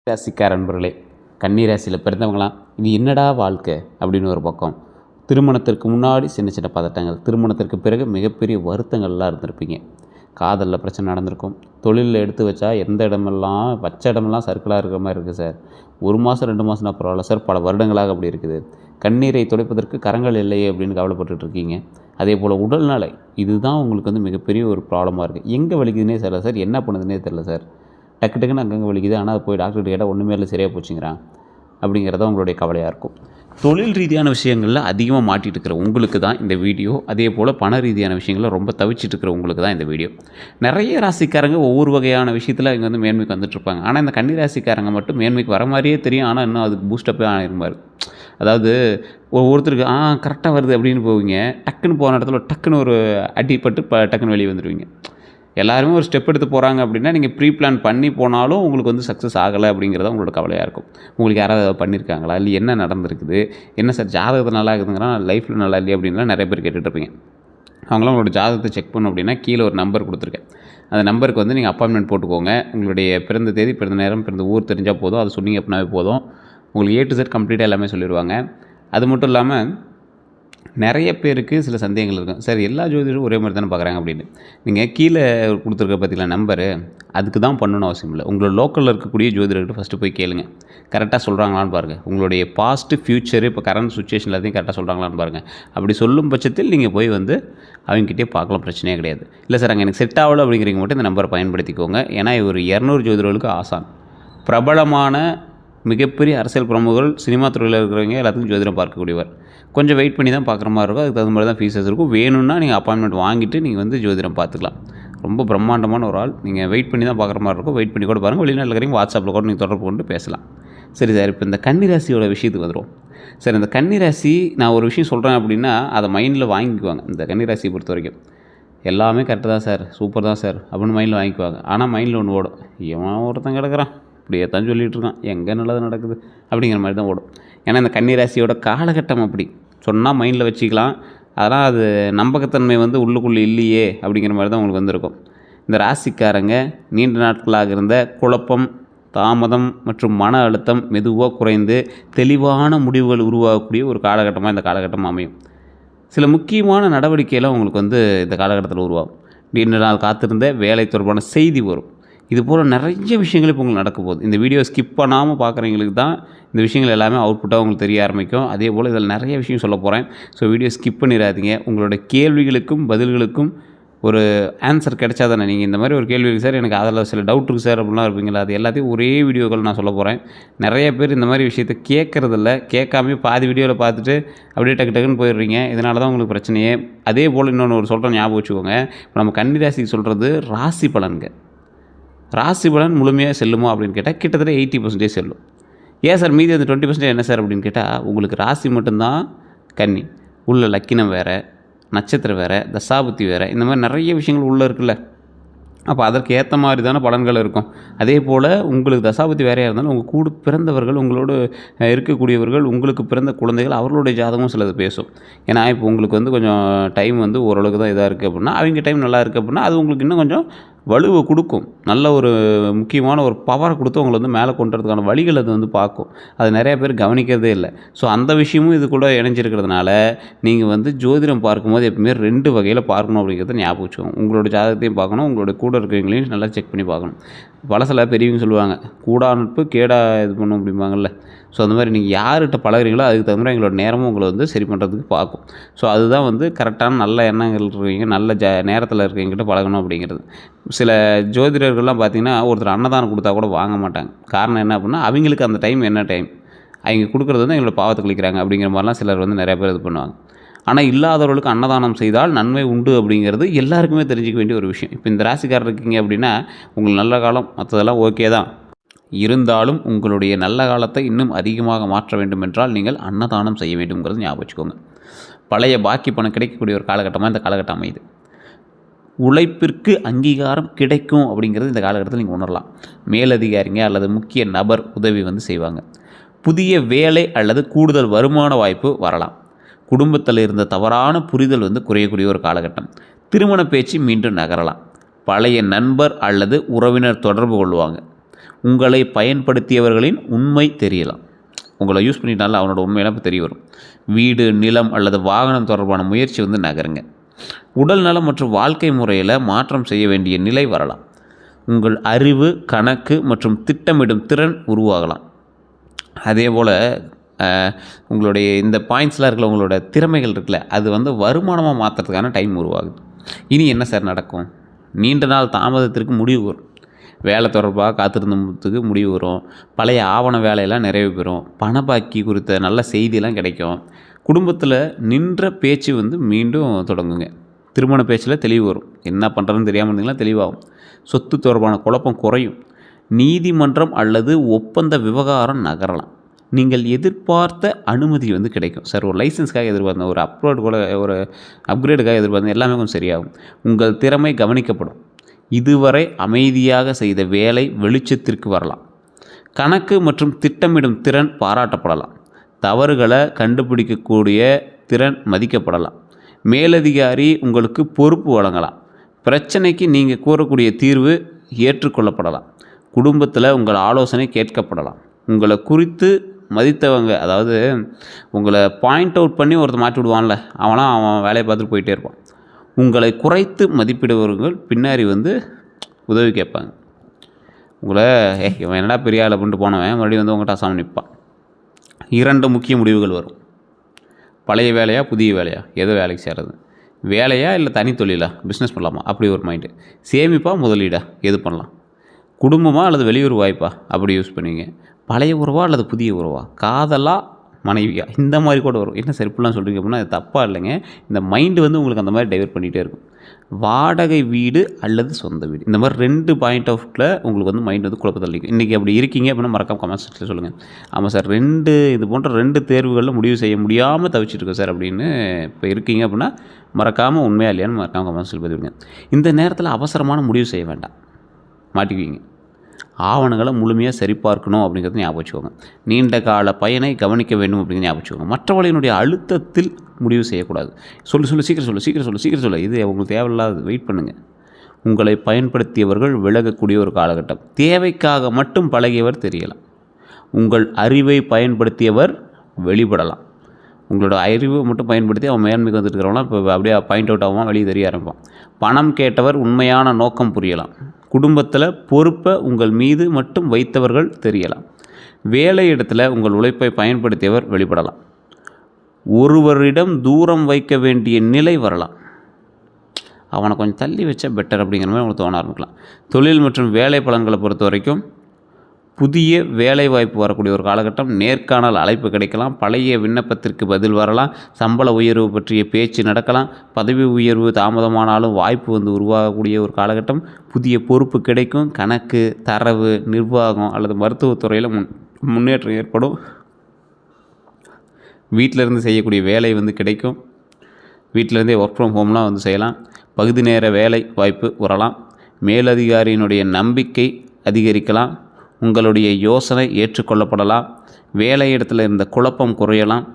ராசிக்கார நண்பர்களே, கன்னி ராசியில் பிறந்தவங்களாம் இது என்னடா வாழ்க்கை அப்படின்னு ஒரு பக்கம். திருமணத்திற்கு முன்னாடி சின்ன சின்ன பதட்டங்கள், திருமணத்திற்கு பிறகு மிகப்பெரிய வருத்தங்கள்லாம் இருந்திருப்பீங்க. காதலில் பிரச்சனை நடந்திருக்கும். தொழிலில் எடுத்து வச்சா எந்த இடமெல்லாம் வச்ச இடமெல்லாம் சர்க்கிளாக இருக்கிற மாதிரி இருக்குது சார். 1 மாதம் 2 மாதம்னா பரவாயில்ல சார், பல வருடங்களாக அப்படி இருக்குது. கண்ணீரை துடைப்பதற்கு கரங்கள் இல்லையே அப்படின்னு கவலைப்பட்டுட்டு இருக்கீங்க. அதே போல் உடல்நலை, இதுதான் உங்களுக்கு வந்து மிகப்பெரிய ஒரு ப்ராப்ளமாக இருக்குது. எங்கே வலிக்குதுன்னே தெரியல சார், என்ன பண்ணுதுன்னே தெரியல சார். டக்கு டக்குன்னு அங்கங்கே வலிக்குது, ஆனால் அது போய் டாக்டர்கிட்ட கேட்டால் ஒன்றுமே இல்லை, சரியாக போச்சுங்கிறான் அப்படிங்கிறத உங்களுடைய கவலையாக இருக்கும். தொழில் ரீதியான விஷயங்களில் அதிகமாக மாட்டிகிட்டு இருக்கிற உங்களுக்கு தான் இந்த வீடியோ. அதே போல் பண ரீதியான விஷயங்களில் ரொம்ப தவிச்சிட்டு இருக்கிற உங்களுக்கு தான் இந்த வீடியோ. நிறைய ராசிக்காரங்க ஒவ்வொரு வகையான விஷயத்தில் இங்கே வந்து மேன்மைக்கு வந்துட்டுருப்பாங்க. ஆனால் இந்த கன்னி ராசிக்காரங்க மட்டும் மேன்மைக்கு வர மாதிரியே தெரியும், ஆனால் இன்னும் அதுக்கு பூஸ்டப்பே ஆகிருப்பார். அதாவது ஒருத்தருக்கு கரெக்டாக வருது அப்படின்னு போவீங்க, டக்குன்னு போன இடத்துல டக்குன்னு ஒரு அடிப்பட்டு டக்குன்னு வெளியே வந்துடுவீங்க. எல்லாருமே ஒரு ஸ்டெப் எடுத்து போகிறாங்க அப்படின்னா நீங்கள் ப்ரீ பிளான் பண்ணி போனாலும் உங்களுக்கு வந்து சக்ஸஸ் ஆகலை அப்படிங்கிறத உங்களோட கவலையாக இருக்கும். உங்களுக்கு யாராவது அதை பண்ணியிருக்காங்களா, இல்லை என்ன நடந்திருக்குது, என்ன சார் ஜாதகத்தை நல்லா இருக்குதுங்கிறா லைஃப்பில் நல்லா இல்லையா அப்படின்லாம் நிறைய பேர் கேட்டுட்ருப்பீங்க. அவங்களாம் உங்களோட ஜாதகத்தை செக் பண்ணணும் அப்படின்னா கீழே ஒரு நம்பர் கொடுத்துருக்கேன். அந்த நம்பருக்கு வந்து நீங்கள் அப்பாயின்மெண்ட் போட்டுக்கோங்க. உங்களுடைய பிறந்த தேதி, பிறந்த நேரம், பிறந்த ஊர் தெரிஞ்சால் போதும். அது சொன்னீங்க அப்படின்னாவே போதும், உங்களுக்கு A to Z கம்ப்ளீட்டாக எல்லாமே சொல்லிடுவாங்க. அது மட்டும் இல்லாமல் நிறைய பேருக்கு சில சந்தேகங்கள் இருக்கும். சார் எல்லா ஜோதிடரும் ஒரே மாதிரி தானே பார்க்குறாங்க அப்படின்னு. நீங்கள் கீழே கொடுத்துருக்க பார்த்தீங்களா நம்பரு, அதுக்கு தான் பண்ணணும்னு அவசியம் இல்லை. உங்களோட லோக்கலில் இருக்கக்கூடிய ஜோதிடர்கிட்ட ஃபஸ்ட்டு போய் கேளுங்க, கரெக்டாக சொல்கிறாங்களான்னு பாருங்கள். உங்களுடைய பாஸ்ட்டு ஃப்யூச்சரு இப்போ கரண்ட் சுச்சுவேஷன் எல்லாத்தையும் கரெக்டாக சொல்கிறாங்களான்னு பாருங்கள். அப்படி சொல்லும் பட்சத்தில் நீங்கள் போய் வந்து அவங்ககிட்டே பார்க்கலாம், பிரச்சனையே கிடையாது. இல்லை சார் அங்கே எனக்கு செட் ஆகலை அப்படிங்கிறீங்க மட்டும் இந்த நம்பரை பயன்படுத்திக்கோங்க. ஏன்னா ஒரு 200 ஜோதிடர்களுக்கு ஆசான், பிரபலமான மிகப்பெரிய அரசியல் பிரமுகர்கள், சினிமா துறையில் இருக்கிறவங்க எல்லாத்துக்கும் ஜோதிடம் பார்க்கக்கூடியவர். கொஞ்சம் வெயிட் பண்ணி தான் பார்க்குற மாதிரி இருக்கும். அதுக்கு தகுந்த மாதிரி தான் ஃபீஸஸ் இருக்கும். வேணும்னா நீங்கள் அப்பாயின்மெண்ட் வாங்கிட்டு நீங்கள் வந்து ஜோதிடம் பார்த்துக்கலாம். ரொம்ப பிரம்மாண்டமான ஒரு ஆள். நீங்கள் வெயிட் பண்ணி தான் பார்க்குற மாதிரி இருக்கும். வெயிட் பண்ணி கூட பாருங்கள். வெளிநாட்டில் இருக்கிறீங்க, வாட்ஸ்அப்பில் கூட நீங்கள் தொடர்பு கொண்டு பேசலாம். சரி சார், இப்போ இந்த கன்னிராசியோட விஷயத்துக்கு வந்துடும். சார் இந்த கன்னிராசி, நான் ஒரு விஷயம் சொல்கிறேன் அப்படின்னா அதை மைண்டில் வாங்கிக்குவாங்க. இந்த கன்னிராசியை பொறுத்த வரைக்கும் எல்லாமே கரெக்டு தான் சார், சூப்பர் தான் சார் அப்படின்னு மைண்டில் வாங்கிக்குவாங்க. ஆனால் மைண்டில் ஒன்று ஓடும், இவன் ஒருத்தன் கிடக்கிறான், இப்படியே தான் சொல்லிகிட்டு இருக்கான், எங்கே நல்லது நடக்குது அப்படிங்கிற மாதிரி தான் ஓடும். ஏன்னா இந்த கன்னிராசியோட காலகட்டம் அப்படி சொன்னால் மைண்டில் வச்சுக்கலாம். அதனால் அது நம்பகத்தன்மை வந்து உள்ளுக்குள்ளே இல்லையே அப்படிங்கிற மாதிரி தான் உங்களுக்கு வந்திருக்கும். இந்த ராசிக்காரங்க நீண்ட நாட்களாக இருந்த குழப்பம், தாமதம் மற்றும் மன அழுத்தம் மெதுவாக குறைந்து தெளிவான முடிவுகள் உருவாகக்கூடிய ஒரு காலகட்டமாக இந்த காலகட்டம் அமையும். சில முக்கியமான நடவடிக்கையெல்லாம் உங்களுக்கு வந்து இந்த காலகட்டத்தில் உருவாகும். நீண்ட நாள் காத்திருந்த வேலை தொடர்பான செய்தி வரும். இது போல் நிறைய விஷயங்கள் இப்போ உங்களுக்கு நடக்க போகுது. இந்த வீடியோ ஸ்கிப் பண்ணாமல் பார்க்குறவங்களுக்கு தான் இந்த விஷயங்கள் எல்லாமே அவுட்புட்டாக உங்களுக்கு தெரிய ஆரம்பிக்கும். அதே போல் இதில் நிறைய விஷயம் சொல்ல போகிறேன். ஸோ வீடியோ ஸ்கிப் பண்ணிடாதீங்க. உங்களோட கேள்விகளுக்கும் பதில்களுக்கும் ஒரு ஆன்சர் கிடைச்சா தானே. நீங்கள் இந்த மாதிரி ஒரு கேள்வி இருக்குது சார், எனக்கு அதில் சில டவுட் இருக்குது சார் அப்படிலாம் இருப்பீங்களா, அது எல்லாத்தையும் ஒரே வீடியோக்கள் நான் சொல்ல போகிறேன். நிறைய பேர் இந்த மாதிரி விஷயத்தை கேட்குறதில்ல, கேட்காம பாதி வீடியோவில் பார்த்துட்டு அப்படியே டக்கு டக்குன்னு போயிடுறீங்க. இதனால தான் உங்களுக்கு பிரச்சனையே. அதே போல் இன்னொன்று ஒரு சொல்கிறேன், ஞாபகம் வச்சுக்கோங்க. இப்போ நம்ம கன்னி ராசிக்கு சொல்கிறது ராசி பலன்க. ராசி பலன் முழுமையாக செல்லுமா அப்படின்னு கேட்டால் கிட்டத்தட்ட 80% செல்லும். ஏன் சார் மீதி அந்த 20% என்ன சார் அப்படின்னு கேட்டால், உங்களுக்கு ராசி மட்டும்தான் கன்னி, உள்ள லக்கினம் வேறு, நட்சத்திரம் வேறு, தசாபுத்தி வேறு, இந்த மாதிரி நிறைய விஷயங்கள் உள்ளே இருக்குல்ல. அப்போ அதற்கு ஏற்ற மாதிரி தானே பலன்கள் இருக்கும். அதே போல் உங்களுக்கு தசாபுத்தி வேறையாக இருந்தாலும் உங்கள் கூட பிறந்தவர்கள், உங்களோடு இருக்கக்கூடியவர்கள், உங்களுக்கு பிறந்த குழந்தைகள், அவர்களுடைய ஜாதகமும் சிலது பேசும். ஏன்னா இப்போ உங்களுக்கு வந்து கொஞ்சம் டைம் வந்து ஓரளவுக்கு தான் இதாக இருக்குது அப்படின்னா, அவங்க டைம் நல்லா இருக்குது அப்படின்னா அது உங்களுக்கு இன்னும் கொஞ்சம் வலுவை கொடுக்கும். நல்ல ஒரு முக்கியமான ஒரு பவரை கொடுத்து உங்களை வந்து மேலே கொண்டு வரதுக்கான வழிகள் அது வந்து பார்க்கும். அது நிறைய பேர் கவனிக்கிறதே இல்லை. ஸோ அந்த விஷயமும் இது கூட இணைஞ்சிருக்கிறதுனால நீங்கள் வந்து ஜோதிடம் பார்க்கும்போது எப்பவுமே 2 வகையில் பார்க்கணும் அப்படிங்கிறத ஞாபகம் வச்சுக்கோங்க. உங்களோட ஜாதகத்தையும் பார்க்கணும், உங்களோட கூட இருக்கிறவங்களையும் நல்லா செக் பண்ணி பார்க்கணும். பழசில் பெரியவங்க சொல்லுவாங்க, கூடா நட்பு கேடா இது பண்ணும் அப்படிம்பாங்கள்ல. ஸோ அந்த மாதிரி நீங்கள் யார்கிட்ட பழகிறீங்களோ அதுக்கு தகுந்த மாதிரி எங்களோட நேரமும் உங்களை வந்து சரி பண்ணுறதுக்கு பார்க்கும். ஸோ அதுதான் வந்து கரெக்டான நல்ல எண்ணங்கள் இருக்கிறவங்க, நல்ல நேரத்தில் இருக்கிறவங்ககிட்ட பழகணும் அப்படிங்கிறது. சில ஜோதிடர்கள்லாம் பார்த்திங்கன்னா ஒருத்தர் அன்னதானம் கொடுத்தா கூட வாங்க மாட்டாங்க. காரணம் என்ன அப்படின்னா, அவங்களுக்கு அந்த டைம் என்ன டைம், அவங்க கொடுக்குறது வந்து எங்களோட பாவத்தை கழிக்கிறாங்க அப்படிங்கிற மாதிரிலாம் சிலர் வந்து நிறைய பேர் இது பண்ணுவாங்க. ஆனால் இல்லாதவர்களுக்கு அன்னதானம் செய்தால் நன்மை உண்டு அப்படிங்கிறது எல்லாருக்குமே தெரிஞ்சிக்க வேண்டிய ஒரு விஷயம். இப்போ இந்த ராசிக்காரர் இருக்கீங்க அப்படின்னா உங்களுக்கு நல்ல காலம் மற்றதெல்லாம் ஓகே தான், இருந்தாலும் உங்களுடைய நல்ல காலத்தை இன்னும் அதிகமாக மாற்ற வேண்டும் என்றால் நீங்கள் அன்னதானம் செய்ய வேண்டும்ங்கிறது ஞாபகம் வச்சுக்கோங்க. பழைய பாக்கி பணம் கிடைக்கக்கூடிய ஒரு காலகட்டமாக இந்த காலகட்டம் அமையுது. உழைப்பிற்கு அங்கீகாரம் கிடைக்கும் அப்படிங்கிறது இந்த காலகட்டத்தில் நீங்கள் உணரலாம். மேலதிகாரிங்க அல்லது முக்கிய நபர் உதவி வந்து செய்வாங்க. புதிய வேலை அல்லது கூடுதல் வருமான வாய்ப்பு வரலாம். குடும்பத்தில் இருந்த தவறான புரிதல் வந்து குறையக்கூடிய ஒரு காலகட்டம். திருமண பேச்சு மீண்டும் நகரலாம். பழைய நண்பர் அல்லது உறவினர் தொடர்பு கொள்வாங்க. உங்களை பயன்படுத்தியவர்களின் உண்மை தெரியலாம். உங்களை யூஸ் பண்ணிட்டால அவனோட உண்மையெல்லாம் இப்போ தெரிய வரும். வீடு, நிலம் அல்லது வாகனம் தொடர்பான முயற்சி வந்து நகருங்க. உடல் நலம் மற்றும் வாழ்க்கை முறையில் மாற்றம் செய்ய வேண்டிய நிலை வரலாம். உங்கள் அறிவு, கணக்கு மற்றும் திட்டமிடும் திறன் உருவாகலாம். அதே போல் உங்களுடைய இந்த பாயிண்ட்ஸ்லாம் இருக்கல, உங்களோட திறமைகள் இருக்குல்ல, அது வந்து வருமானமாக மாற்றுறதுக்கான டைம் உருவாகுது. இனி என்ன சார் நடக்கும்? நீண்ட நாள் தாமதத்திற்கு முடிவு வரும். வேலை தொடர்பாக காத்திருந்ததுக்கு முடிவு வரும். பழைய ஆவண வேலையெல்லாம் நிறைவு பெறும். பணப்பாக்கி குறித்த நல்ல செய்தியெல்லாம் கிடைக்கும். குடும்பத்தில் நின்ற பேச்சு வந்து மீண்டும் தொடங்குங்க. திருமண பேச்சில் தெளிவு வரும். என்ன பண்ணுறதுன்னு தெரியாமல் இருந்தீங்கன்னா தெளிவாகும். சொத்து தொடர்பான குழப்பம் குறையும். நீதிமன்றம் அல்லது ஒப்பந்த விவகாரம் நகரலாம். நீங்கள் எதிர்பார்த்த அனுமதி வந்து கிடைக்கும். சார் ஒரு லைசன்ஸ்க்காக எதிர்பார்த்தேன், ஒரு அப்கிரேடுக்காக எதிர்பார்த்தேன், எல்லாமே கொஞ்சம் சரியாகும். உங்கள் திறமை கவனிக்கப்படும். இதுவரை அமைதியாக செய்த வேலை வெளிச்சத்திற்கு வரலாம். கணக்கு மற்றும் திட்டமிடும் திறன் பாராட்டப்படலாம். தவறுகளை கண்டுபிடிக்கக்கூடிய திறன் மதிக்கப்படலாம். மேலதிகாரி உங்களுக்கு பொறுப்பு வழங்கலாம். பிரச்சனைக்கு நீங்கள் கூறக்கூடிய தீர்வு ஏற்றுக்கொள்ளப்படலாம். குடும்பத்தில் உங்கள் ஆலோசனை கேட்கப்படலாம். உங்களை குறித்து மதித்தவங்க, அதாவது உங்களை பாயிண்ட் அவுட் பண்ணி ஒருத்தர் மாற்றி விடுவான்ல, அவன் வேலையை பார்த்துட்டு போயிட்டே இருப்பான். உங்களை குறைத்து மதிப்பிடுபவர்கள் பின்னாடி வந்து உதவி கேட்பாங்க. உங்களை இவன் என்னடா பெரிய ஆளை பண்ணிட்டு போனவன் மறுபடியும் வந்து உங்கள்கிட்ட அசாமி நிற்பான். 2 முக்கிய முடிவுகள் வரும். பழைய வேலையா, புதிய வேலையா, எதோ வேலைக்கு சேர்றது, வேலையா இல்லை தனி தொழிலா, பிஸ்னஸ் பண்ணலாமா, அப்படி ஒரு மைண்டு. சேமிப்பா, முதலீடா, எது பண்ணலாம், குடும்பமா அல்லது வெளியூர் வாய்ப்பா, அப்படி யூஸ் பண்ணுவீங்க. பழைய உறவா அல்லது புதிய உறவா, காதலா மனைவியா, இந்த மாதிரி கூட வரும். என்ன சார் இப்படிலாம் சொல்கிறீங்க அப்படின்னா, அது தப்பாக இல்லைங்க. இந்த மைண்டு வந்து உங்களுக்கு அந்த மாதிரி டைவர்ட் பண்ணிகிட்டே இருக்கும். வாடகை வீடு அல்லது சொந்த வீடு, இந்த மாதிரி 2 பாயிண்ட் ஆஃப் வியூவில் உங்களுக்கு வந்து மைண்ட் வந்து குழப்பத்தில் இருக்கும். இன்றைக்கி அப்படி இருக்கீங்க அப்படின்னா மறக்காம கமெண்ட் செக்ஷனில் சொல்லுங்கள். ஆமாம் சார், இது போன்ற 2 தேர்வுகளில் முடிவு செய்ய முடியாமல் தவிச்சிட்டு இருக்கோம் சார் அப்படின்னு இப்போ இருக்கீங்க அப்படின்னா மறக்காமல் உண்மையாக இல்லையான்னு மறக்காமல் கமெண்ட் செக்ஷனில் பதிவிடுங்க. இந்த நேரத்தில் அவசரமான முடிவு செய்ய வேண்டாம், மாட்டிக்குவீங்க. ஆவணங்களை முழுமையாக சரிபார்க்கணும் அப்படிங்கிறது ஞாபகம் வச்சுக்கோங்க. நீண்ட கால பயனை கவனிக்க வேண்டும் அப்படிங்கிறது ஞாபகம் வச்சுக்கோங்க. மற்றவர்களினுடைய அழுத்தத்தில் முடிவு செய்யக்கூடாது. சீக்கிரம் சொல்லு, இது உங்களுக்கு தேவையில்லாத, வெயிட் பண்ணுங்கள். உங்களை பயன்படுத்தியவர்கள் விலகக்கூடிய ஒரு காலகட்டம். தேவைக்காக மட்டும் பழகியவர் தெரியலாம். உங்கள் அறிவை பயன்படுத்தியவர் வெளிப்படலாம். உங்களோட அறிவை மட்டும் பயன்படுத்தி அவன் மேன்மைக்கு வந்துட்டு இருக்கிறவங்களாம் இப்போ அப்படியே பாயிண்ட் அவுட் ஆகுவான், வெளியே தெரிய ஆரம்பிப்பான். பணம் கேட்டவர் உண்மையான நோக்கம் புரியலாம். குடும்பத்தில் பொறுப்பை உங்கள் மீது மட்டும் வைத்தவர்கள் தெரியலாம். வேலை இடத்துல உங்கள் உழைப்பை பயன்படுத்தியவர் வெளிப்படலாம். ஒருவரிடம் தூரம் வைக்க வேண்டிய நிலை வரலாம். அவனை கொஞ்சம் தள்ளி வச்சா பெட்டர் அப்படிங்கிற மாதிரி உங்களுக்கு தோண ஆரம்பிக்கலாம். தொழில் மற்றும் வேலை பலன்களை பொறுத்த வரைக்கும் புதிய வேலை வாய்ப்பு வரக்கூடிய ஒரு காலகட்டம். நேர்காணல் அழைப்பு கிடைக்கலாம். பழைய விண்ணப்பத்திற்கு பதில் வரலாம். சம்பள உயர்வு பற்றிய பேச்சு நடக்கலாம். பதவி உயர்வு தாமதமானாலும் வாய்ப்பு வந்து உருவாகக்கூடிய ஒரு காலகட்டம். புதிய பொறுப்பு கிடைக்கும். கணக்கு, தரவு, நிர்வாகம் அல்லது மருத்துவத்துறையில் முன்னேற்றம் ஏற்படும். வீட்டிலேருந்து செய்யக்கூடிய வேலை வந்து கிடைக்கும். வீட்டிலேருந்தே ஒர்க் ஃப்ரம் ஹோம்லாம் வந்து செய்யலாம். பகுதி நேர வேலை வாய்ப்பு வரலாம். மேலதிகாரியினுடைய நம்பிக்கை அதிகரிக்கலாம். உங்களுடைய யோசனை ஏற்றுக்கொள்ளப்படலாம். வேலை இடத்துல இருந்த குழப்பம் குறையலாம்.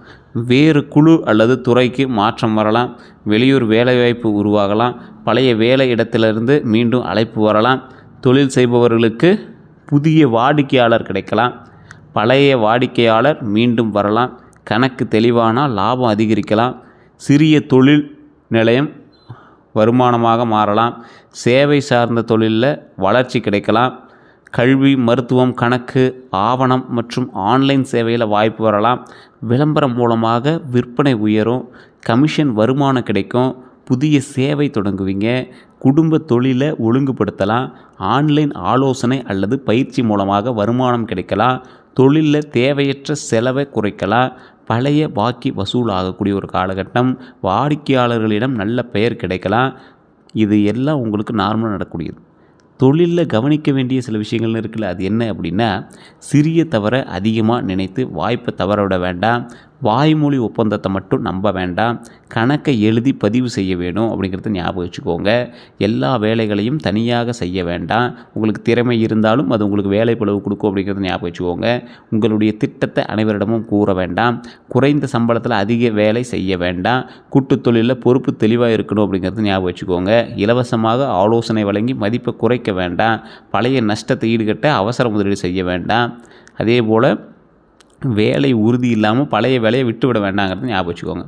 வேறு குழு அல்லது துறைக்கு மாற்றம் வரலாம். வெளியூர் வேலைவாய்ப்பு உருவாகலாம். பழைய வேலை இடத்திலிருந்து மீண்டும் அழைப்பு வரலாம். தொழில் செய்பவர்களுக்கு புதிய வாடிக்கையாளர் கிடைக்கலாம். பழைய வாடிக்கையாளர் மீண்டும் வரலாம். கணக்கு தெளிவானால் லாபம் அதிகரிக்கலாம். சிறிய தொழில் நிலையம் வருமானமாக மாறலாம். சேவை சார்ந்த தொழிலில் வளர்ச்சி கிடைக்கலாம். கல்வி, மருத்துவம், கணக்கு, ஆவணம் மற்றும் ஆன்லைன் சேவையில் வாய்ப்பு வரலாம். விளம்பரம் மூலமாக விற்பனை உயரும். கமிஷன் வருமானம் கிடைக்கும். புதிய சேவை தொடங்குவீங்க. குடும்ப தொழிலை ஒழுங்குபடுத்தலாம். ஆன்லைன் ஆலோசனை அல்லது பயிற்சி மூலமாக வருமானம் கிடைக்கலாம். தொழிலில் தேவையற்ற செலவை குறைக்கலாம். பழைய பாக்கி வசூலாகக்கூடிய ஒரு காலகட்டம். வாடிக்கையாளர்களிடம் நல்ல பெயர் கிடைக்கலாம். இது எல்லாம் உங்களுக்கு நார்மலாக நடக்கக்கூடியது. தொழிலில் கவனிக்க வேண்டிய சில விஷயங்கள் இருக்குல்ல, அது என்ன அப்படின்னா, சிறிய தவறை அதிகமாக நினைத்து வாய்ப்பை தவற விட வேண்டாம். வாய்மொழி ஒப்பந்தத்தை மட்டும் நம்ப வேண்டாம். கணக்கை எழுதி பதிவு செய்ய வேணும் அப்படிங்கிறத ஞாபகம் வச்சுக்கோங்க. எல்லா வேலைகளையும் தனியாக செய்ய வேண்டாம். உங்களுக்கு திறமை இருந்தாலும் அது உங்களுக்கு வேலை பளுவு கொடுக்கும் அப்படிங்கிறத ஞாபகம் வச்சுக்கோங்க. உங்களுடைய திட்டத்தை அனைவரிடமும் கூற வேண்டாம். குறைந்த சம்பளத்தில் அதிக வேலை செய்ய வேண்டாம். கூட்டுத் தொழிலில் பொறுப்பு தெளிவாக இருக்கணும் அப்படிங்கிறத ஞாபகம் வச்சுக்கோங்க. இலவசமாக ஆலோசனை வழங்கி மதிப்பை குறைக்க வேண்டாம். பழைய நஷ்டத்தை ஈடுகட்ட அவசர முதலீடு செய்ய வேண்டாம். அதே போல் வேலை உறுதி இல்லாமல் பழைய வேலையை விட்டுவிட வேண்டாங்கிறது ஞாபகம் வச்சுக்கோங்க.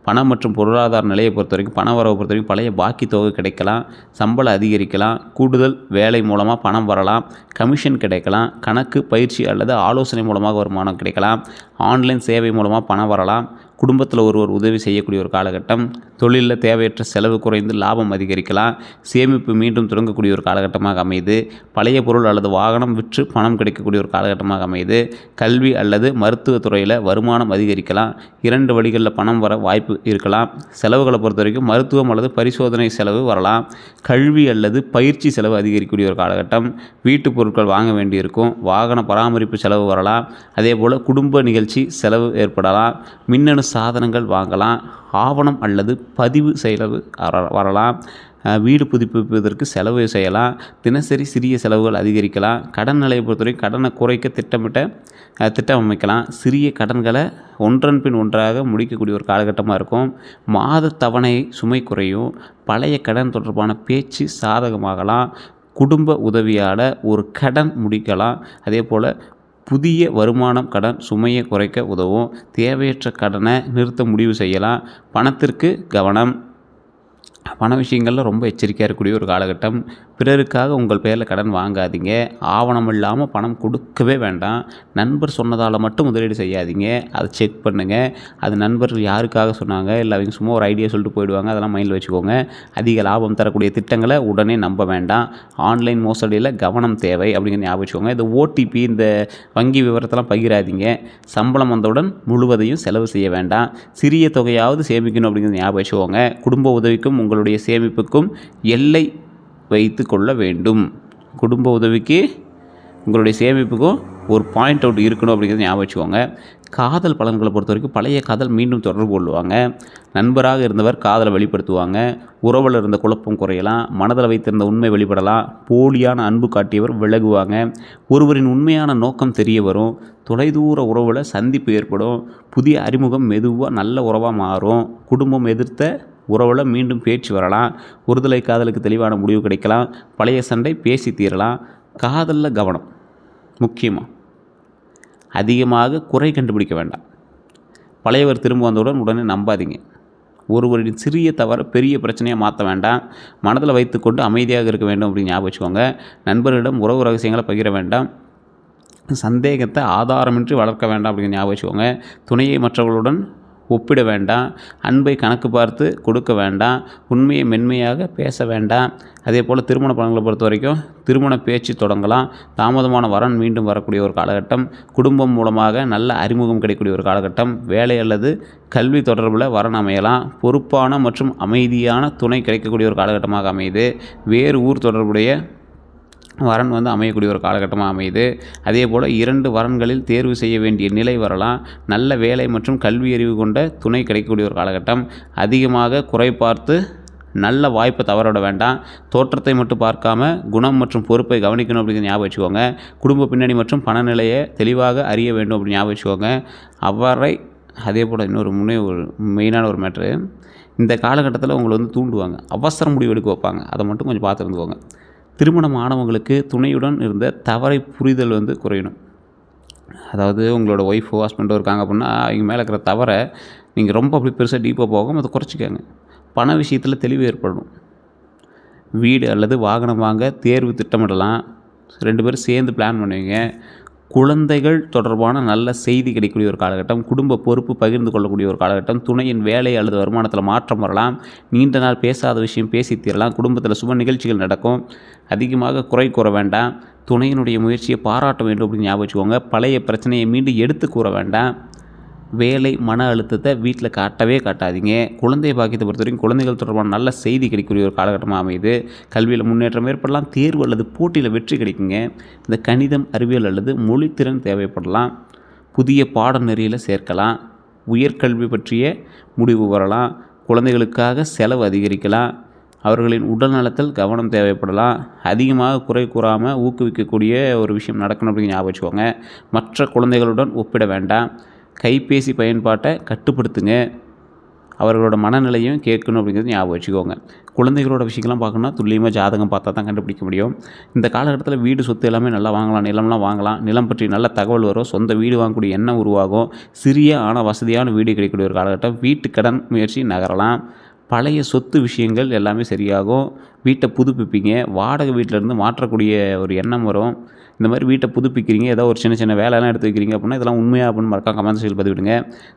பணம் மற்றும் பொருளாதார நிலையை பொறுத்த வரைக்கும், பண வரவை பொறுத்த வரைக்கும் பழைய பாக்கி தொகை கிடைக்கலாம், சம்பளம் அதிகரிக்கலாம், கூடுதல் வேலை மூலமாக பணம் வரலாம், கமிஷன் கிடைக்கலாம், கணக்கு பயிற்சி அல்லது ஆலோசனை மூலமாக வருமானம் கிடைக்கலாம், ஆன்லைன் சேவை மூலமாக பணம் வரலாம், குடும்பத்தில் ஒருவர் உதவி செய்யக்கூடிய ஒரு காலகட்டம், தொழிலில் தேவையற்ற செலவு குறைந்து லாபம் அதிகரிக்கலாம், சேமிப்பு மீண்டும் தொடங்கக்கூடிய ஒரு காலகட்டமாக அமையுது, பழைய பொருள் அல்லது வாகனம் விற்று பணம் கிடைக்கக்கூடிய ஒரு காலகட்டமாக அமையுது, கல்வி அல்லது மருத்துவத்துறையில் வருமானம் அதிகரிக்கலாம், 2 வழிகளில் பணம் வர வாய்ப்பு இருக்கலாம், செலவுகளை பொறுத்த வரைக்கும் மருத்துவம் அல்லது பரிசோதனை செலவு வரலாம், கல்வி அல்லது பயிற்சி செலவு அதிகரிக்கக்கூடிய ஒரு காலகட்டம், வீட்டு பொருட்கள் வாங்க வேண்டியிருக்கும், வாகன பராமரிப்பு செலவு வரலாம், அதே போல் குடும்ப நிகழ்ச்சி செலவு ஏற்படலாம், மின்னணு சாதனங்கள் வாங்கலாம், ஆவணம் அல்லது பதிவு செலவு வரலாம், வீடு புதுப்பிப்பதற்கு செலவு செய்யலாம், தினசரி சிறிய செலவுகள் அதிகரிக்கலாம், கடன் நிலையை பொறுத்தவரைக்கும் கடனை குறைக்க திட்டம் அமைக்கலாம், சிறிய கடன்களை ஒன்றன் பின் ஒன்றாக முடிக்கக்கூடிய ஒரு காலகட்டமாக இருக்கும், மாத தவணை சுமை குறையும், பழைய கடன் தொடர்பான பேச்சு சாதகமாகலாம், குடும்ப உதவியால் ஒரு கடன் முடிக்கலாம், அதே போல் புதிய வருமானம் கடன் சுமையை குறைக்க உதவும், தேவையற்ற கடனை நிறுத்த முடிவு செய்யலாம், பணத்திற்கு கவனம், பண விஷயங்களில் ரொம்ப எச்சரிக்கையாக இருக்கக்கூடிய ஒரு காலகட்டம், பிறருக்காக உங்கள் பேரில் கடன் வாங்காதீங்க, ஆவணம் இல்லாமல் பணம் கொடுக்கவே வேண்டாம், நண்பர் சொன்னதால் மட்டும் முதலீடு செய்யாதீங்க, அதை செக் பண்ணுங்கள், அது நண்பர்கள் யாருக்காக சொன்னாங்க, இல்லை அவங்க சும்மா ஒரு ஐடியா சொல்லிட்டு போயிடுவாங்க, அதெல்லாம் மைண்டில் வச்சுக்கோங்க. அதிக லாபம் தரக்கூடிய திட்டங்களை உடனே நம்ப வேண்டாம், ஆன்லைன் மோசடியில் கவனம் தேவை அப்படிங்கிற ஞாபகம் வச்சுக்கோங்க. இந்த ஓடிபி, இந்த வங்கி விவரத்தெல்லாம் பகிராதீங்க, சம்பளம் வந்தவுடன் முழுவதையும் செலவு செய்ய வேண்டாம், சிறிய தொகையாவது சேமிக்கணும் அப்படிங்கிறது ஞாபகம் வச்சுக்கோங்க. குடும்ப உதவிக்கும் உங்களுடைய சேமிப்புக்கும் எல்லை வைத்து கொள்ள வேண்டும். குடும்ப உதவிக்கு உங்களுடைய சேமிப்புக்கும் ஒரு பாயிண்ட் அவுட் இருக்கணும் அப்படிங்கிறத ஞாபகம் வச்சுக்கோங்க. காதல் பலன்களை பொறுத்த வரைக்கும் பழைய காதல் மீண்டும் தொடர்பு கொள்ளுவாங்க, நண்பராக இருந்தவர் காதலை வெளிப்படுத்துவாங்க, உறவில் இருந்த குழப்பம் குறையலாம், மனதில் வைத்திருந்த உண்மை வெளிப்படலாம், போலியான அன்பு காட்டியவர் விலகுவாங்க, ஒருவரின் உண்மையான நோக்கம் தெரிய வரும், தொலைதூர உறவில் சந்திப்பு ஏற்படும், புதிய அறிமுகம் மெதுவாக நல்ல உறவாக மாறும், குடும்பம் எதிர்த்த உறவில் மீண்டும் பேச்சு வரலாம், ஒருதலை காதலுக்கு தெளிவான முடிவு கிடைக்கலாம், பழைய சண்டை பேசி தீரலாம். காதலில் கவனம் முக்கியமாக, அதிகமாக குறை கண்டுபிடிக்க வேண்டாம், பழையவர் திரும்ப வந்தவுடன் உடனே நம்பாதீங்க, ஒருவரின் சிறிய தவறு பெரிய பிரச்சனையாக மாற்ற வேண்டாம், மனதில் வைத்துக்கொண்டு அமைதியாக இருக்க வேண்டும் அப்படின்னு ஞாபகம் வச்சுக்கோங்க. நண்பர்களிடம் உறவு ரகசியங்களை பகிர வேண்டாம், சந்தேகத்தை ஆதாரமின்றி வளர்க்க வேண்டாம் அப்படின்னு ஞாபகம் வச்சுக்கோங்க. துணையை மற்றவர்களுடன் ஒப்பிட வேண்டாம், அன்பை கணக்கு பார்த்து கொடுக்க வேண்டாம், உண்மையை மென்மையாக பேச வேண்டாம். அதே போல் திருமண பலன்களை பொறுத்த வரைக்கும் திருமண பேச்சு தொடங்கலாம், தாமதமான வரன் மீண்டும் வரக்கூடிய ஒரு காலகட்டம், குடும்பம் மூலமாக நல்ல அறிமுகம் கிடைக்கக்கூடிய ஒரு காலகட்டம், வேலை அல்லது கல்வி தொடர்பில் வரன் அமையலாம், பொறுப்பான மற்றும் அமைதியான துணை கிடைக்கக்கூடிய ஒரு காலகட்டமாக அமையுது, வேறு ஊர் தொடர்புடைய வரன் அமையக்கூடிய ஒரு காலகட்டமாக அமையுது. அதே போல் 2 வரன்களில் தேர்வு செய்ய வேண்டிய நிலை வரலாம், நல்ல வேலை மற்றும் கல்வி அறிவு கொண்ட துணை கிடைக்கக்கூடிய ஒரு காலகட்டம், அதிகமாக குறை பார்த்து நல்ல வாய்ப்பை தவறவிட வேண்டாம், தோற்றத்தை மட்டும் பார்க்காம குணம் மற்றும் பொறுப்பை கவனிக்கணும் அப்படிங்கிற ஞாபகம் வச்சுக்கோங்க. குடும்ப பின்னணி மற்றும் பணநிலையை தெளிவாக அறிய வேண்டும் அப்படின்னு ஞாபகம் வச்சுக்கோங்க. அவரை அதே போல் இன்னொரு மெயினான ஒரு மேட்ரு, இந்த காலகட்டத்தில் உங்களை தூண்டுவாங்க, அவசர முடிவு எடுக்க வைப்பாங்க, அதை மட்டும் கொஞ்சம் பார்த்துருந்துக்கோங்க. திருமணம் ஆனவங்களுக்கு துணையுடன் இருந்த தவறை புரிதல் குறையணும். அதாவது உங்களோட ஒய்ஃபோ ஹஸ்பண்டோ இருக்காங்க அப்படின்னா அவங்க மேலே இருக்கிற தவறை நீங்கள் ரொம்ப அப்படி பெருசாக டீப்பாக போகாமல் அதை குறைச்சிக்கோங்க. பண விஷயத்தில் தெளிவு ஏற்படணும். வீடு அல்லது வாகனம் வாங்க தேர்வு திட்டமிடலாம், 2 பேரும் சேர்ந்து பிளான் பண்ணுவீங்க. குழந்தைகள் தொடர்பான நல்ல செய்தி கிடைக்கக்கூடிய ஒரு காலகட்டம், குடும்ப பொறுப்பு பகிர்ந்து கொள்ளக்கூடிய ஒரு காலகட்டம், துணையின் வேலை அல்லது வருமானத்தில் மாற்றம் வரலாம், நீண்ட நாள் பேசாத விஷயம் பேசி தீரலாம், குடும்பத்தில் சுப நிகழ்ச்சிகள் நடக்கும், அதிகமாக குறை கூற வேண்டாம், துணையினுடைய முயற்சியை பாராட்ட வேண்டும் அப்படின்னு ஞாபகம் வச்சுக்கோங்க. பழைய பிரச்சனையை மீண்டும் எடுத்து கூற வேண்டாம், வேலை மன அழுத்தத்தை வீட்டில் காட்டாதீங்க. குழந்தை பாக்கியத்தை பொறுத்த வரைக்கும் குழந்தைகள் தொடர்பான நல்ல செய்தி கிடைக்கக்கூடிய ஒரு காலகட்டமாக அமையுது, கல்வியில் முன்னேற்றம் ஏற்படலாம், தேர்வு அல்லது போட்டியில் வெற்றி கிடைக்குங்க. இந்த கணிதம், அறிவியல் அல்லது மொழித்திறன் தேவைப்படலாம், புதிய பாடநெறியில் சேர்க்கலாம், உயர்கல்வி பற்றிய முடிவு வரலாம், குழந்தைகளுக்காக செலவு அதிகரிக்கலாம், அவர்களின் உடல் நலத்தில் கவனம் தேவைப்படலாம், அதிகமாக குறை கூறாமல் ஊக்குவிக்கக்கூடிய ஒரு விஷயம் நடக்கணும் அப்படிங்கிற ஞாபகம் வச்சுக்கோங்க. மற்ற குழந்தைகளுடன் ஒப்பிட வேண்டாம், கைபேசி பயன்பாட்டை கட்டுப்படுத்துங்க, அவர்களோட மனநிலையும் கேட்கணும் அப்படிங்கிறது ஞாபகம் வச்சுக்கோங்க. குழந்தைகளோட விஷயங்கள்லாம் பார்க்கணுன்னா துல்லியமாக ஜாதகம் பார்த்தா தான் கண்டுபிடிக்க முடியும். இந்த காலகட்டத்தில் வீடு சொத்து எல்லாமே நல்லா வாங்கலாம், நிலம்லாம் வாங்கலாம், நிலம் பற்றி நல்ல தகவல் வரும், சொந்த வீடு வாங்கக்கூடிய எண்ணம் உருவாகும், சிறிய ஆனால் வசதியான வீடு கிடைக்கக்கூடிய ஒரு காலகட்டம், வீட்டு கடன் முயற்சி நகரலாம், பழைய சொத்து விஷயங்கள் எல்லாமே சரியாகும், வீட்டை புதுப்பிப்பீங்க, வாடகை வீட்டிலேருந்து மாற்றக்கூடிய ஒரு எண்ணம் வரும். இந்த மாதிரி வீட்டை புதுப்பிக்கிறீங்க, ஏதோ ஒரு சின்ன சின்ன வேலையெல்லாம் எடுத்து வைக்கிறீங்க அப்படின்னா இதெல்லாம் உண்மையாக அப்படின்னு மறக்காம கமெண்ட் செக்ஷனில் பதிவிடுங்க.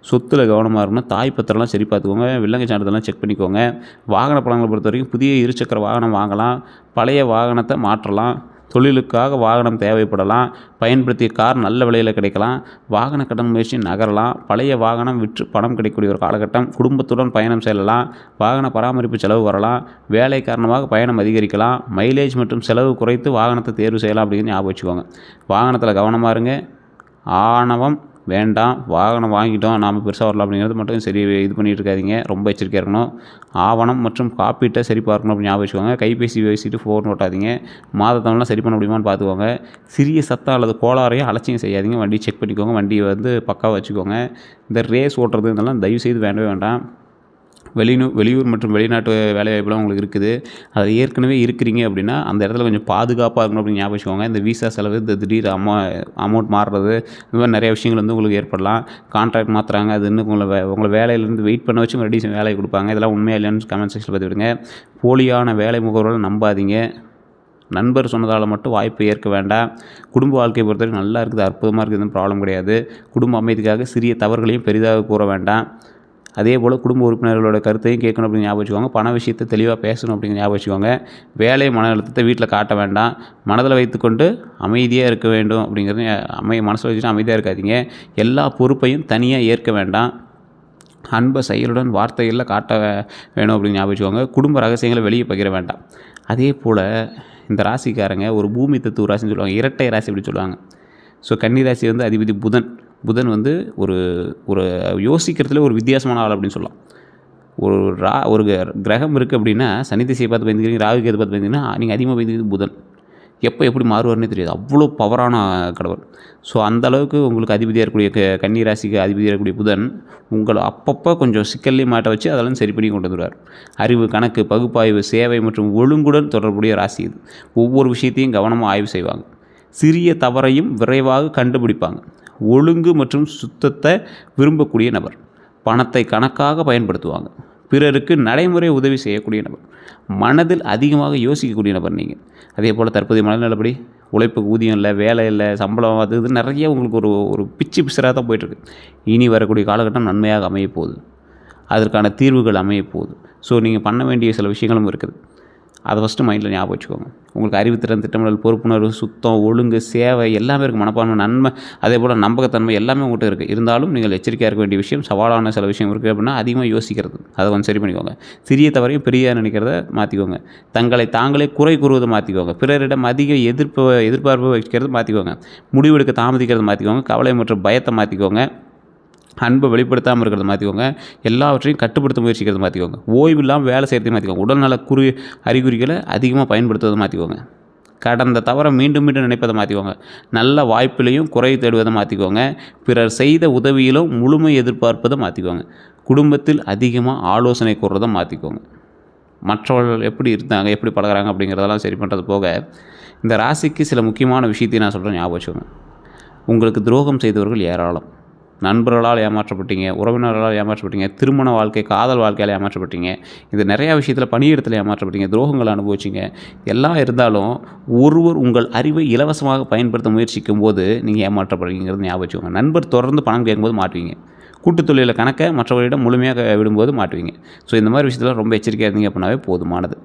சொத்தில் கவனமாக இருக்கணும், தாய் பத்திரம்லாம் சரி பார்த்துக்கோங்க, வில்லங்க சான்றிதழ்லாம் செக் பண்ணிக்கோங்க. வாகன பலன்களை பொறுத்த வரைக்கும் புதிய இருசக்கர வாகனம் வாங்கலாம், பழைய வாகனத்தை மாற்றலாம், தொழிலுக்காக வாகனம் தேவைப்படலாம், பயன்படுத்திய கார் நல்ல விலையில் கிடைக்கலாம், வாகன கடன் முயற்சி நகரலாம், பழைய வாகனம் விற்று பணம் கிடைக்கக்கூடிய ஒரு காலகட்டம், குடும்பத்துடன் பயணம் செல்லலாம், வாகன பராமரிப்பு செலவு வரலாம், வேலை காரணமாக பயணம் அதிகரிக்கலாம், மைலேஜ் மற்றும் செலவு குறைத்து வாகனத்தை தேர்வு செய்யலாம் அப்படின்னு ஞாபகம் வச்சுக்கோங்க. வாகனத்தில் கவனமாக இருங்க, ஆணவம் வேண்டாம், வாகனம் வாங்கிட்டோம் நாம் பெருசாக வரலாம் அப்படிங்கிறது மட்டும் சரி இது பண்ணிகிட்டு இருக்காதிங்க, ரொம்ப எச்சரிக்கையாக இருக்கணும். ஆவணம் மற்றும் காப்பீட்டை சரி பார்க்கணும் அப்படின்னு ஞாபகம் வச்சுக்கோங்க. கைபேசி பேசிட்டு ஃபோன் ஓட்டாதீங்க, மாதத்தவெல்லாம் சரி பண்ண முடியுமான்னு பார்த்துக்கோங்க. சிறிய சத்தம் அல்லது கோளாறையும் அலட்சியம் செய்யாதீங்க, வண்டி செக் பண்ணிக்கோங்க, வண்டியை பக்காவாக வச்சுக்கோங்க. இந்த ரேஸ் ஓட்டுறது இதெல்லாம் தயவுசெய்து வேண்டவே வேண்டாம். வெளியூர் மற்றும் வெளிநாட்டு வேலைவாய்ப்புலாம் உங்களுக்கு இருக்குது, அது ஏற்கனவே இருக்கிறீங்க அப்படின்னா அந்த இடத்துல கொஞ்சம் பாதுகாப்பாக இருக்கணும் அப்படின்னு ஞாபகம் வச்சுக்கோங்க. இந்த விசா செலவு, இந்த திடீர் அமௌண்ட் மாறுறது, இந்த மாதிரி நிறைய விஷயங்கள் உங்களுக்கு ஏற்படலாம். கான்ட்ராக்ட் மாற்றுறாங்க, அது இன்னும் உங்களை வேலையிலேருந்து வெயிட் பண்ண வச்சு மறுபடியும் வேலையை கொடுப்பாங்க, இதெல்லாம் உண்மையாக இல்லைன்னு கமெண்ட் செக்ஷனில் பார்த்து விடுங்க. போலியான வேலை முகவர்களை நம்பாதீங்க, நண்பர் சொன்னதால் மட்டும் வாய்ப்பை ஏற்க வேண்டாம். குடும்ப வாழ்க்கையை பொறுத்தவரைக்கும் நல்லா இருக்குது, அற்புதமாக இருக்குது, எதுவும் ப்ராப்ளம் கிடையாது. குடும்ப அமைதிக்காக சிறிய தவறுகளையும் பெரிதாக கூற வேண்டாம். அதே போல் குடும்ப உறுப்பினர்களோட கருத்தையும் கேட்கணும் அப்படின்னு ஞாபகம் வச்சுக்கோங்க. பண விஷயத்தை தெளிவாக பேசணும் அப்படிங்கிற ஞாபகம் வச்சுக்கோங்க. வேலை மன அழுத்தத்தை வீட்டில் காட்ட வேண்டாம், மனதில் வைத்துக்கொண்டு அமைதியாக இருக்க வேண்டும் அப்படிங்கிறது மனசில் வச்சுட்டு அமைதியாக இருக்காதீங்க. எல்லா பொறுப்பையும் தனியாக ஏற்க வேண்டாம், அன்பை செயலுடன் வார்த்தைகளில் காட்ட வேணும் அப்படின்னு ஞாபகம் வச்சுக்கோங்க. குடும்ப ரகசியங்களை வெளியே பகிர வேண்டாம். அதே போல் இந்த ராசிக்காரங்க ஒரு பூமி தத்துவ ராசின்னு சொல்லுவாங்க, இரட்டை ராசி அப்படி சொல்லுவாங்க. ஸோ கன்னி ராசி அதிபதி புதன் ஒரு ஒரு யோசிக்கிறதுல ஒரு வித்தியாசமான ஆள் அப்படின்னு சொல்லலாம். ஒரு கிரகம் இருக்குது அப்படின்னா சனி திசையை பார்த்து பயந்துக்கிறீங்க, ராகு கேது பார்த்து பயந்துங்கன்னா நீங்கள் அதிகமாக பயந்துக்கிறது புதன். எப்போ எப்படி மாறுவார்னே தெரியாது, அவ்வளோ பவரான கடவுள். ஸோ அந்தளவுக்கு உங்களுக்கு அதிபதியாக இருக்கக்கூடிய கன்னி ராசிக்கு அதிபதியாக இருக்கக்கூடிய புதன் உங்களை அப்பப்போ கொஞ்சம் சிக்கல்லையும் மாட்ட வச்சு அதெல்லாம் சரி பண்ணி கொண்டு வந்துடுவார். அறிவு, கணக்கு, பகுப்பாய்வு, சேவை மற்றும் ஒழுங்குடன் தொடர்புடைய ராசி இது. ஒவ்வொரு விஷயத்தையும் கவனமாக ஆய்வு செய்வாங்க, சிறிய தவறையும் விரைவாக கண்டுபிடிப்பாங்க, ஒழுங்கு மற்றும் சுத்தத்தை விரும்பக்கூடிய நபர், பணத்தை கணக்காக பயன்படுத்துவாங்க, பிறருக்கு நடைமுறை உதவி செய்யக்கூடிய நபர், மனதில் அதிகமாக யோசிக்கக்கூடிய நபர் நீங்கள். அதே போல் தற்போதைய மனநலப்படி உழைப்புக்கு ஊதியம் இல்லை, வேலை இல்லை, சம்பளம், அது இது நிறைய உங்களுக்கு ஒரு பிச்சராக தான் போய்ட்டுருக்கு. இனி வரக்கூடிய காலகட்டம் நன்மையாக அமையப்போகுது, அதற்கான தீர்வுகள் அமையப்போகுது. ஸோ நீங்கள் பண்ண வேண்டிய சில விஷயங்களும் இருக்குது, அதை ஃபஸ்ட்டு மைண்டில் ஞாபகம் வச்சுக்கோங்க. உங்களுக்கு அறிவுத்திறன், திட்டமிடல், பொறுப்புணர்வு, சுத்தம், ஒழுங்கு, சேவை எல்லாமே இருக்குது, மனப்பான்மை, நன்மை, அதே போல் நம்பகத்தன்மை எல்லாமே உங்கள்கிட்ட இருக்குது. இருந்தாலும் நீங்கள் எச்சரிக்கையாக இருக்க வேண்டிய விஷயம், சவாலான சில விஷயம் இருக்குது அப்படின்னா அதிகமாக யோசிக்கிறது, அதை கொஞ்சம் சரி பண்ணிக்கோங்க. சிறிய தவறையும் பெரிய நினைக்கிறத மாற்றிக்கோங்க. தங்களை தாங்களே குறை கூறுவதை மாற்றிக்கோங்க. பிறரிடம் அதிக எதிர்பார்ப்பு வைக்கிறது மாற்றிக்கோங்க. முடிவெடுக்க தாமதிக்கிறத மாற்றிக்கோங்க. கவலை மற்றும் பயத்தை மாற்றிக்கோங்க. அன்பை வெளிப்படுத்தாமல் இருக்கிறத மாற்றிக்கோங்க. எல்லாவற்றையும் கட்டுப்படுத்த முயற்சிக்கிறத மாற்றிக்கோங்க. ஓய்வு இல்லாமல் வேலை செய்கிறதையும் மாற்றிக்கோங்க. உடல்நல அறிகுறிகளை அதிகமாக பயன்படுத்துவதை மாற்றிக்கோங்க. கடந்த தவிர மீண்டும் நினைப்பதை மாற்றிக்கோங்க. நல்ல வாய்ப்பிலையும் குறை தேடுவதை மாற்றிக்கோங்க. பிறர் செய்த உதவியிலும் முழுமை எதிர்பார்ப்பதை மாற்றிக்கோங்க. குடும்பத்தில் அதிகமாக ஆலோசனை கூறுறதை மாற்றிக்கோங்க. மற்றவர்கள் எப்படி இருந்தாங்க, எப்படி பழகிறாங்க அப்படிங்கிறதெல்லாம் சரி பண்ணுறது போக இந்த ராசிக்கு சில முக்கியமான விஷயத்தையும் நான் சொல்கிறேன், ஞாபகம் வச்சுக்கோங்க. உங்களுக்கு துரோகம் செய்தவர்கள் ஏராளம். நண்பர்களால் ஏமாற்றப்பட்டீங்க, உறவினர்களால் ஏமாற்றப்பட்டீங்க, திருமண வாழ்க்கை, காதல் வாழ்க்கையால் ஏமாற்றப்பட்டீங்க, இது நிறையா விஷயத்தில் பணியிடத்தில் ஏமாற்றப்பட்டீங்க, துரோகங்களை அனுபவிச்சிங்க. எல்லாம் இருந்தாலும் ஒருவர் உங்கள் அறிவை இலவசமாக பயன்படுத்த முயற்சிக்கும் போது நீங்கள் ஏமாற்றப்படுறீங்கிறது ஞாபகம் வச்சுக்கோங்க. நண்பர் தொடர்ந்து பணம் கேட்கும்போது மாட்டுவீங்க. கூட்டுத் தொழிலில் கணக்கை மற்றவர்களிடம் முழுமையாக விடும்போது மாட்டுவீங்க. ஸோ இந்த மாதிரி விஷயத்தில் ரொம்ப எச்சரிக்கையாக இருந்தீங்க அப்படின்னாவே போதுமானது.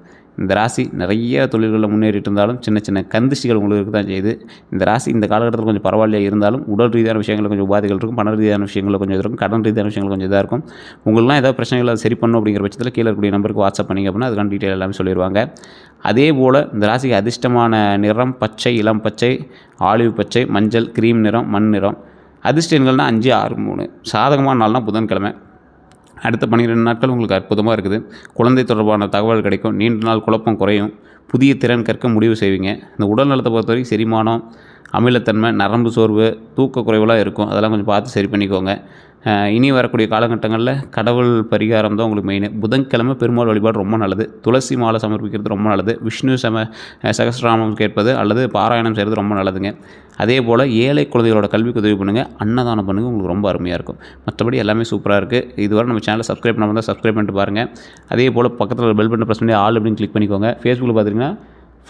இந்த ராசி நிறைய தொழில்களில் முன்னேறிட்டு இருந்தாலும் சின்ன சின்ன கந்திஷ்டிகள் உங்களுக்கு தான் செய்யுது. இந்த ராசி இந்த காலகட்டத்தில் கொஞ்சம் பரவாயில்லையாக இருந்தாலும் உடல் ரீதியான விஷயங்களில் கொஞ்சம் உபாதைகள் இருக்கும், பண ரீதியான விஷயங்களில் கொஞ்சம் இருக்கும், கடன் ரீதியான விஷயங்கள் கொஞ்சம் இதாக இருக்கும். உங்களெலாம் ஏதாவது பிரச்சனைகள் அதை சரி பண்ணணும் அப்படிங்கிற பட்சத்தில் கீழே இருக்கக்கூடிய நம்பருக்கு வாட்ஸ்அப் பண்ணிங்க அப்படின்னா அதுக்கான டீட்டெயில் எல்லாமே சொல்லிடுவாங்க. அதே போல் இந்த ராசிக்கு அதிர்ஷ்டமான நிறம் பச்சை, இளம் பச்சை, ஆலிவ் பச்சை, மஞ்சள், கிரீம் நிறம், மண் நிறம். அதிர்ஷ்ட எண்கள்னா 5, 6, 3. சாதகமான நாள்னா புதன்கிழமை. அடுத்த 12 நாட்கள் உங்களுக்கு அற்புதமாக இருக்குது. குழந்தை தொடர்பான தகவல் கிடைக்கும். நீண்ட நாள் குழப்பம் குறையும். புதிய திறன் கற்க முடிவு செய்வீங்க. இந்த உடல் நலத்தை பொறுத்தவரைக்கும் செரிமானம், அமிலத்தன்மை, நரம்பு சோர்வு, தூக்க குறைவெல்லாம் இருக்கும். அதெல்லாம் கொஞ்சம் பார்த்து சரி பண்ணிக்கோங்க. இனி வரக்கூடிய காலகட்டங்களில் கடவுள் பரிகாரம் தான் உங்களுக்கு மெயின். புதன்கிழமை பெருமாள் வழிபாடு ரொம்ப நல்லது. துளசி மாலை சமர்ப்பிக்கிறது ரொம்ப நல்லது. விஷ்ணு சகஸ்ரநாமம் கேட்பது அல்லது பாராயணம் செய்கிறது ரொம்ப நல்லதுங்க. அதே போல் ஏழை குழந்தைகளோட கல்விக்கு உதவி பண்ணுங்கள். அன்னதானம் பண்ணுங்கள். உங்களுக்கு ரொம்ப அருமையாக இருக்கும். மற்றபடி எல்லாமே சூப்பராக இருக்குது. இதுவரை நம்ம சேனலை சப்ஸ்கிரைப் பண்ணாமல் தான் சப்ஸ்கிரைப் பண்ணிட்டு பாருங்கள். அதே போல் பக்கத்தில் பெல் பட்டன் ப்ரெஸ் பண்ணி ஆல் அப்படின்னு கிளிக் பண்ணிக்கோங்க. ஃபேஸ்புக்கில் பார்த்தீங்கன்னா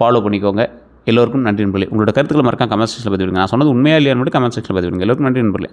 ஃபாலோ பண்ணிக்கோங்க. எல்லோருக்கும் நன்றி நண்பர்களே. உங்களோட கருத்துக்களை மறக்காம கமெண்ட் செக்ஷனில் பதிவிடுங்க. நான் சொன்னது உண்மையாக இல்லையான்னு மட்டும் கமெண்ட் செக்ஷனில் பதிவிடுங்க. எல்லோருக்கும் நன்றி நண்பர்களே.